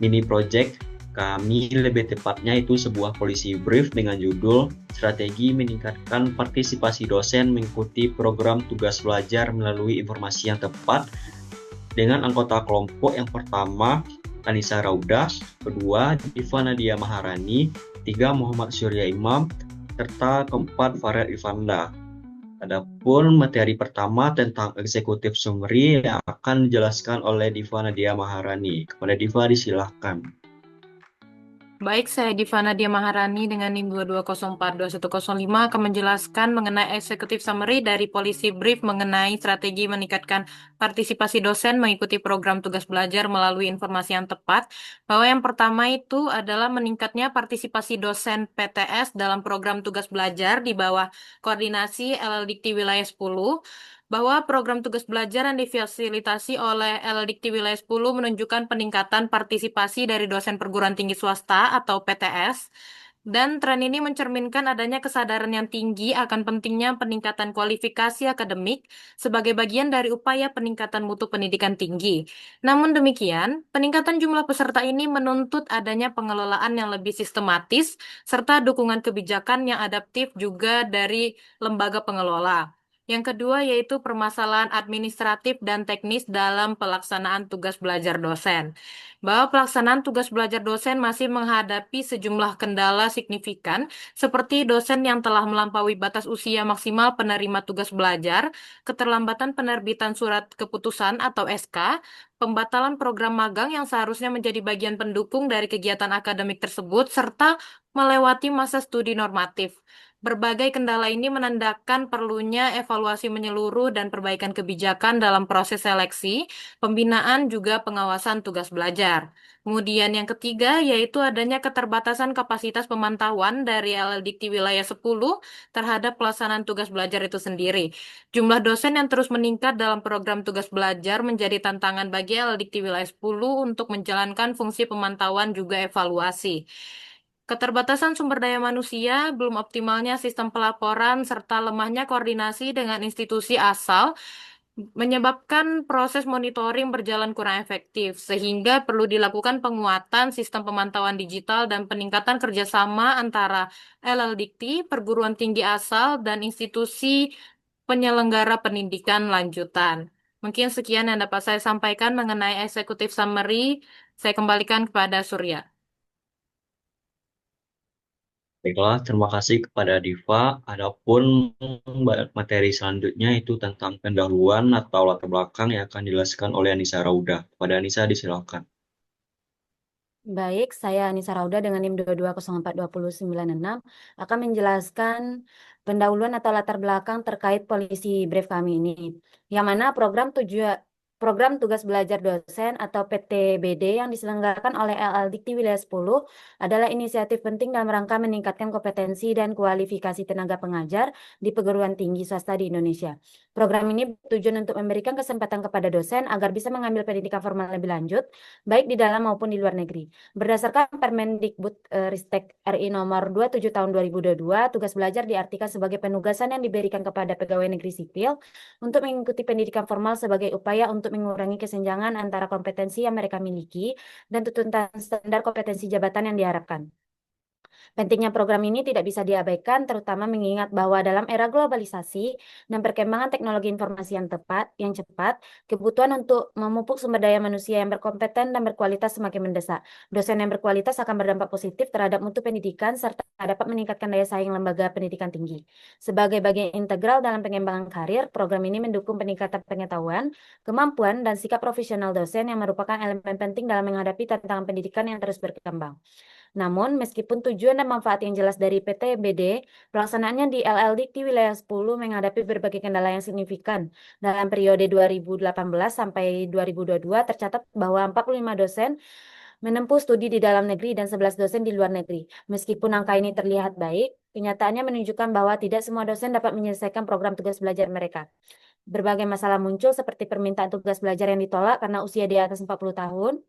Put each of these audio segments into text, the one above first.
mini project kami, lebih tepatnya itu sebuah polisi brief dengan judul Strategi Meningkatkan Partisipasi Dosen Mengikuti Program Tugas Belajar Melalui Informasi yang Tepat, dengan anggota kelompok yang pertama Anissa Raudah, kedua Diva Nadia Maharani, tiga Muhammad Surya Imam, serta keempat Farel Ivanda. Adapun materi pertama tentang eksekutif summary yang akan dijelaskan oleh Diva Nadia Maharani. Kepada Diva disilahkan. Baik, saya Diva Nadia Maharani dengan NIM 22042105 akan menjelaskan mengenai Executive Summary dari Polisi Brief mengenai strategi meningkatkan partisipasi dosen mengikuti program tugas belajar melalui informasi yang tepat. Bahwa yang pertama itu adalah meningkatnya partisipasi dosen PTS dalam program tugas belajar di bawah koordinasi LLDikti Wilayah 10. Bahwa program tugas belajar yang difasilitasi oleh LLDikti Wilayah 10 menunjukkan peningkatan partisipasi dari dosen perguruan tinggi swasta atau PTS, dan tren ini mencerminkan adanya kesadaran yang tinggi akan pentingnya peningkatan kualifikasi akademik sebagai bagian dari upaya peningkatan mutu pendidikan tinggi. Namun demikian, peningkatan jumlah peserta ini menuntut adanya pengelolaan yang lebih sistematis serta dukungan kebijakan yang adaptif juga dari lembaga pengelola. Yang kedua yaitu permasalahan administratif dan teknis dalam pelaksanaan tugas belajar dosen. Bahwa pelaksanaan tugas belajar dosen masih menghadapi sejumlah kendala signifikan, seperti dosen yang telah melampaui batas usia maksimal penerima tugas belajar, keterlambatan penerbitan surat keputusan atau SK, pembatalan program magang yang seharusnya menjadi bagian pendukung dari kegiatan akademik tersebut, serta melewati masa studi normatif. Berbagai kendala ini menandakan perlunya evaluasi menyeluruh dan perbaikan kebijakan dalam proses seleksi, pembinaan, juga pengawasan tugas belajar. Kemudian yang ketiga yaitu adanya keterbatasan kapasitas pemantauan dari LLDikti Wilayah 10 terhadap pelaksanaan tugas belajar itu sendiri. Jumlah dosen yang terus meningkat dalam program tugas belajar menjadi tantangan bagi LLDikti Wilayah 10 untuk menjalankan fungsi pemantauan juga evaluasi. Keterbatasan sumber daya manusia, belum optimalnya sistem pelaporan, serta lemahnya koordinasi dengan institusi asal menyebabkan proses monitoring berjalan kurang efektif, sehingga perlu dilakukan penguatan sistem pemantauan digital dan peningkatan kerjasama antara LLDikti, perguruan tinggi asal, dan institusi penyelenggara pendidikan lanjutan. Mungkin sekian yang dapat saya sampaikan mengenai executive summary. Saya kembalikan kepada Surya. Baiklah, terima kasih kepada Diva. Adapun materi selanjutnya itu tentang pendahuluan atau latar belakang yang akan dijelaskan oleh Anissa Raudah. Kepada Anissa disilakan. Baik, saya Anissa Rauda dengan NIM 22042096 akan menjelaskan pendahuluan atau latar belakang terkait polisi brief kami ini. Yang mana program tugas belajar dosen atau PTBD yang diselenggarakan oleh LLDikti Wilayah 10 adalah inisiatif penting dalam rangka meningkatkan kompetensi dan kualifikasi tenaga pengajar di perguruan tinggi swasta di Indonesia. Program ini bertujuan untuk memberikan kesempatan kepada dosen agar bisa mengambil pendidikan formal lebih lanjut, baik di dalam maupun di luar negeri. Berdasarkan Permendikbud Ristek RI nomor 27 tahun 2022, tugas belajar diartikan sebagai penugasan yang diberikan kepada pegawai negeri sipil untuk mengikuti pendidikan formal sebagai upaya untuk mengurangi kesenjangan antara kompetensi yang mereka miliki dan tuntutan standar kompetensi jabatan yang diharapkan. Pentingnya program ini tidak bisa diabaikan, terutama mengingat bahwa dalam era globalisasi dan perkembangan teknologi informasi yang cepat, kebutuhan untuk memupuk sumber daya manusia yang berkompeten dan berkualitas semakin mendesak. Dosen yang berkualitas akan berdampak positif terhadap mutu pendidikan serta dapat meningkatkan daya saing lembaga pendidikan tinggi. Sebagai bagian integral dalam pengembangan karir, program ini mendukung peningkatan pengetahuan, kemampuan, dan sikap profesional dosen yang merupakan elemen penting dalam menghadapi tantangan pendidikan yang terus berkembang. Namun, meskipun tujuan dan manfaat yang jelas dari PTBD, pelaksanaannya di LLDikti Wilayah 10 menghadapi berbagai kendala yang signifikan. Dalam periode 2018 sampai 2022 tercatat bahwa 45 dosen menempuh studi di dalam negeri dan 11 dosen di luar negeri. Meskipun angka ini terlihat baik, kenyataannya menunjukkan bahwa tidak semua dosen dapat menyelesaikan program tugas belajar mereka. Berbagai masalah muncul seperti permintaan tugas belajar yang ditolak karena usia di atas 40 tahun,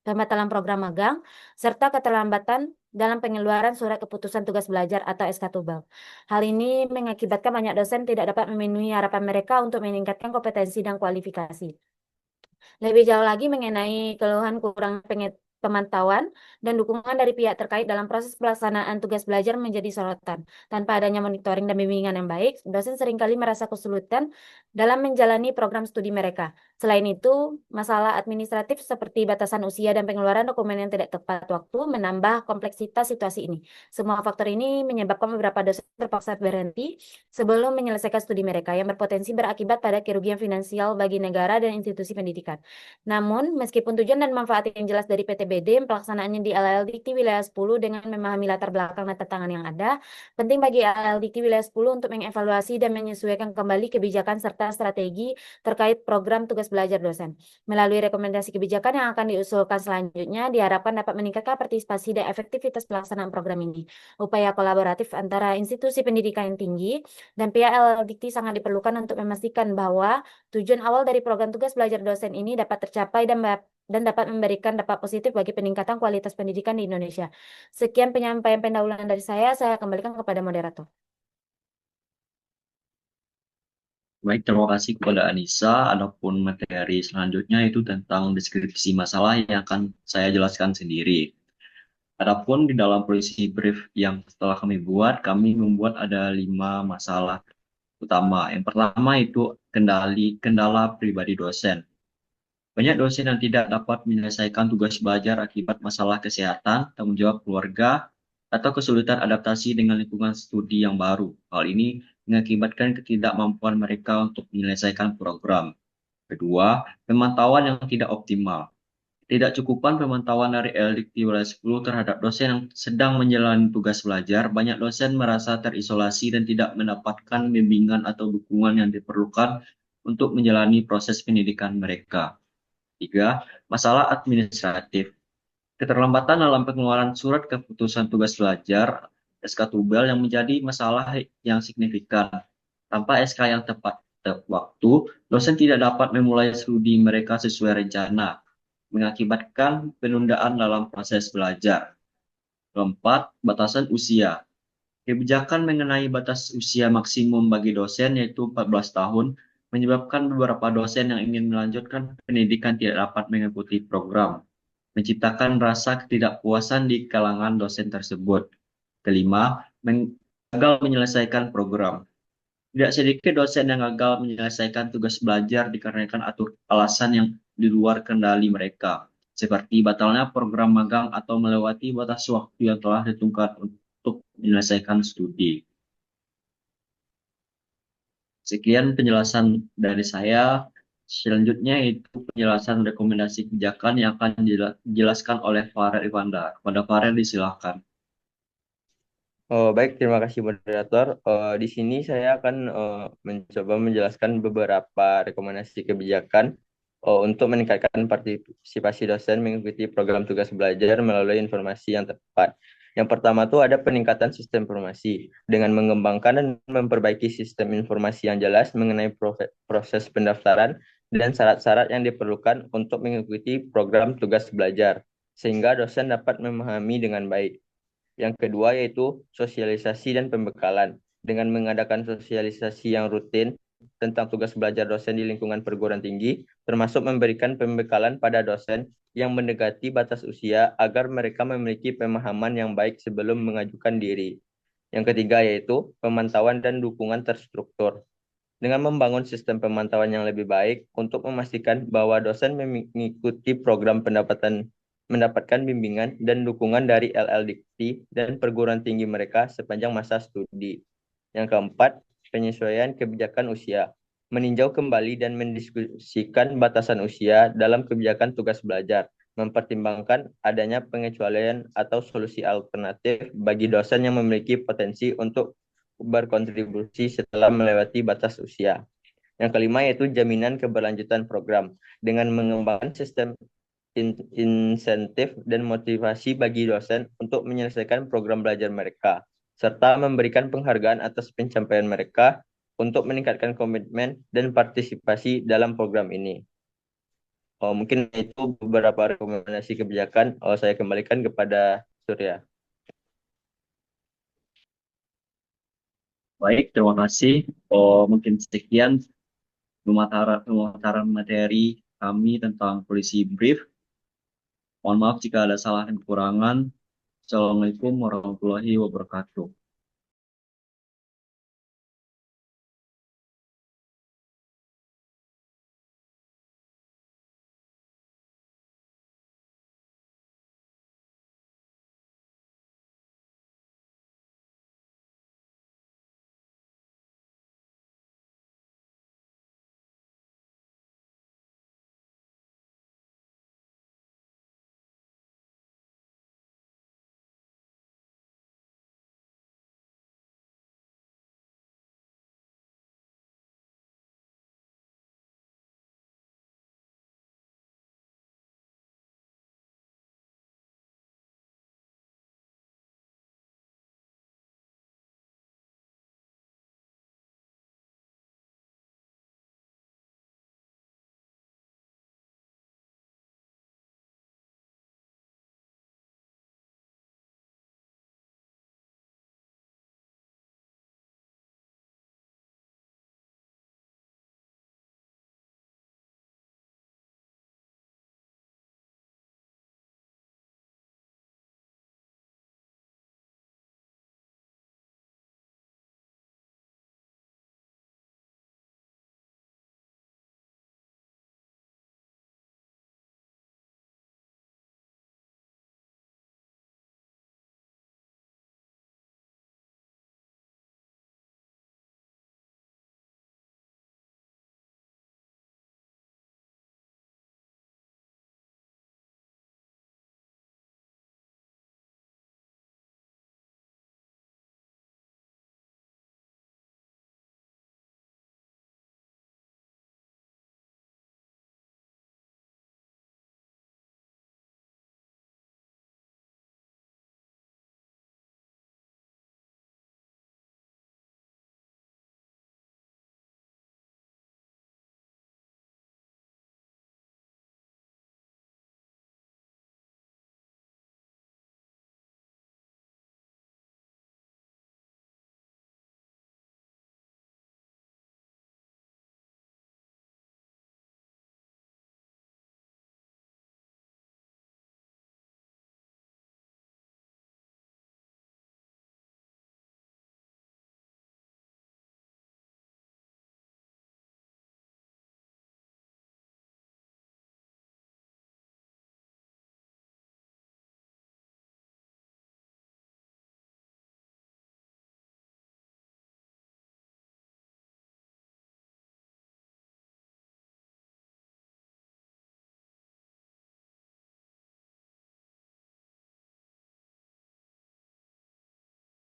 pembatalan program magang, serta keterlambatan dalam pengeluaran surat keputusan tugas belajar atau SK Tubal. Hal ini mengakibatkan banyak dosen tidak dapat memenuhi harapan mereka untuk meningkatkan kompetensi dan kualifikasi. Lebih jauh lagi mengenai keluhan kurang pemantauan dan dukungan dari pihak terkait dalam proses pelaksanaan tugas belajar menjadi sorotan. Tanpa adanya monitoring dan bimbingan yang baik, dosen seringkali merasa kesulitan dalam menjalani program studi mereka. Selain itu, masalah administratif seperti batasan usia dan pengeluaran dokumen yang tidak tepat waktu menambah kompleksitas situasi ini. Semua faktor ini menyebabkan beberapa dosen terpaksa berhenti sebelum menyelesaikan studi mereka yang berpotensi berakibat pada kerugian finansial bagi negara dan institusi pendidikan. Namun, meskipun tujuan dan manfaat yang jelas dari PTBD, pelaksanaannya di LLDikti Wilayah 10 dengan memahami latar belakang dan tantangan yang ada, penting bagi LLDikti Wilayah 10 untuk mengevaluasi dan menyesuaikan kembali kebijakan serta strategi terkait program tugas belajar dosen. Melalui rekomendasi kebijakan yang akan diusulkan selanjutnya, diharapkan dapat meningkatkan partisipasi dan efektivitas pelaksanaan program ini. Upaya kolaboratif antara institusi pendidikan yang tinggi dan pihak LLDikti sangat diperlukan untuk memastikan bahwa tujuan awal dari program tugas belajar dosen ini dapat tercapai dan dapat memberikan dampak positif bagi peningkatan kualitas pendidikan di Indonesia. Sekian penyampaian pendahuluan dari saya kembalikan kepada moderator. Baik, terima kasih kepada Anissa. Adapun materi selanjutnya itu tentang deskripsi masalah yang akan saya jelaskan sendiri. Adapun di dalam polisi brief yang setelah kami buat, kami membuat ada 5 masalah utama. Yang pertama itu kendala pribadi dosen. Banyak dosen yang tidak dapat menyelesaikan tugas belajar akibat masalah kesehatan, tanggung jawab keluarga, atau kesulitan adaptasi dengan lingkungan studi yang baru. Hal ini mengakibatkan ketidakmampuan mereka untuk menyelesaikan program. Kedua, pemantauan yang tidak optimal. Tidak cukupan pemantauan dari LDikti Wilayah 10 terhadap dosen yang sedang menjalani tugas belajar, banyak dosen merasa terisolasi dan tidak mendapatkan bimbingan atau dukungan yang diperlukan untuk menjalani proses pendidikan mereka. Tiga, masalah administratif. Keterlambatan dalam pengeluaran surat keputusan tugas belajar SK Tubel yang menjadi masalah yang signifikan. Tanpa SK yang tepat waktu, dosen tidak dapat memulai studi mereka sesuai rencana, mengakibatkan penundaan dalam proses belajar. Keempat, batasan usia. Kebijakan mengenai batas usia maksimum bagi dosen yaitu 14 tahun menyebabkan beberapa dosen yang ingin melanjutkan pendidikan tidak dapat mengikuti program, menciptakan rasa ketidakpuasan di kalangan dosen tersebut. Kelima, gagal menyelesaikan program. Tidak sedikit dosen yang gagal menyelesaikan tugas belajar dikarenakan alasan yang di luar kendali mereka, seperti batalnya program magang atau melewati batas waktu yang telah ditentukan untuk menyelesaikan studi. Sekian penjelasan dari saya. Selanjutnya itu penjelasan rekomendasi kebijakan yang akan dijelaskan oleh Farel Ivanda. Kepada Farel disilakan. Oh, baik, terima kasih moderator. Di sini saya akan mencoba menjelaskan beberapa rekomendasi kebijakan untuk meningkatkan partisipasi dosen mengikuti program tugas belajar melalui informasi yang tepat. Yang pertama tuh ada peningkatan sistem informasi dengan mengembangkan dan memperbaiki sistem informasi yang jelas mengenai proses pendaftaran dan syarat-syarat yang diperlukan untuk mengikuti program tugas belajar, sehingga dosen dapat memahami dengan baik. Yang kedua yaitu sosialisasi dan pembekalan. Dengan mengadakan sosialisasi yang rutin tentang tugas belajar dosen di lingkungan perguruan tinggi, termasuk memberikan pembekalan pada dosen yang mendekati batas usia agar mereka memiliki pemahaman yang baik sebelum mengajukan diri. Yang ketiga yaitu pemantauan dan dukungan terstruktur. Dengan membangun sistem pemantauan yang lebih baik untuk memastikan bahwa dosen mengikuti program mendapatkan bimbingan dan dukungan dari LLDikti dan perguruan tinggi mereka sepanjang masa studi. Yang keempat, penyesuaian kebijakan usia. Meninjau kembali dan mendiskusikan batasan usia dalam kebijakan tugas belajar, mempertimbangkan adanya pengecualian atau solusi alternatif bagi dosen yang memiliki potensi untuk berkontribusi setelah melewati batas usia. Yang kelima yaitu jaminan keberlanjutan program dengan mengembangkan sistem insentif dan motivasi bagi dosen untuk menyelesaikan program belajar mereka, serta memberikan penghargaan atas pencapaian mereka untuk meningkatkan komitmen dan partisipasi dalam program ini. Mungkin itu beberapa rekomendasi kebijakan. Saya kembalikan kepada Surya. Baik, terima kasih. Mungkin sekian pemaparan materi kami tentang polisi brief. Mohon maaf jika ada salah dan kekurangan. Assalamualaikum warahmatullahi wabarakatuh.